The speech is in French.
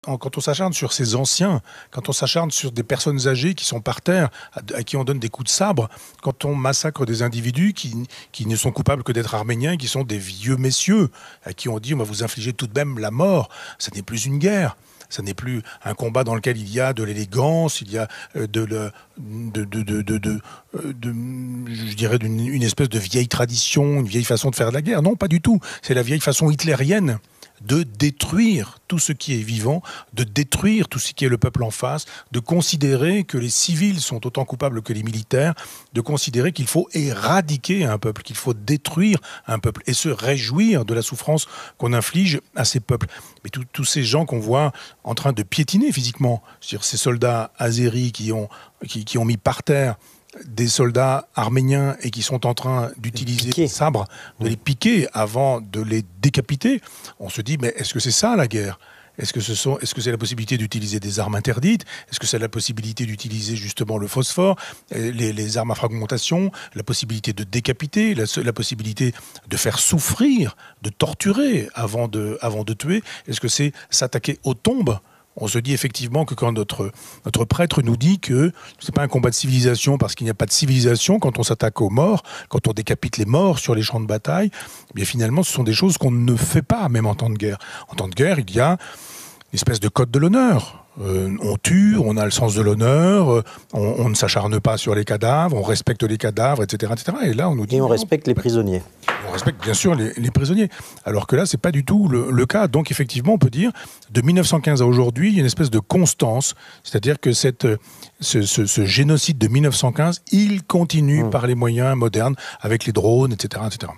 quand on s'acharne sur ces anciens, quand on s'acharne sur des personnes âgées qui sont par terre, à qui on donne des coups de sabre, quand on massacre des individus qui ne sont coupables que d'être arméniens, qui sont des vieux messieurs, à qui on dit on va vous infliger tout de même la mort, ça n'est plus une guerre. Ça n'est plus un combat dans lequel il y a de l'élégance, il y a je dirais une espèce de vieille tradition, une vieille façon de faire de la guerre. Non, pas du tout. C'est la vieille façon hitlérienne de détruire tout ce qui est vivant, de détruire tout ce qui est le peuple en face, de considérer que les civils sont autant coupables que les militaires, de considérer qu'il faut éradiquer un peuple, qu'il faut détruire un peuple et se réjouir de la souffrance qu'on inflige à ces peuples. Mais tous ces gens qu'on voit en train de piétiner physiquement, c'est-à-dire ces soldats azéris qui ont mis par terre des soldats arméniens et qui sont en train d'utiliser des sabres, de les piquer avant de les décapiter, on se dit mais est-ce que c'est ça la guerre ? Est-ce que c'est la possibilité d'utiliser des armes interdites ? Est-ce que c'est la possibilité d'utiliser justement le phosphore, les armes à fragmentation, la possibilité de décapiter, la possibilité de faire souffrir, de torturer avant de tuer ? Est-ce que c'est s'attaquer aux tombes ? On se dit effectivement que quand notre prêtre nous dit que ce n'est pas un combat de civilisation parce qu'il n'y a pas de civilisation quand on s'attaque aux morts, quand on décapite les morts sur les champs de bataille, eh bien finalement ce sont des choses qu'on ne fait pas même en temps de guerre. En temps de guerre, il y a une espèce de code de l'honneur. On tue, on a le sens de l'honneur, on ne s'acharne pas sur les cadavres, on respecte les cadavres, etc., etc. Et là, on nous dit... Et on respecte les prisonniers. On respecte bien sûr les prisonniers. Alors que là, c'est pas du tout le cas. Donc effectivement, on peut dire, de 1915 à aujourd'hui, il y a une espèce de constance. C'est-à-dire que ce génocide de 1915, il continue par les moyens modernes, avec les drones, etc., etc.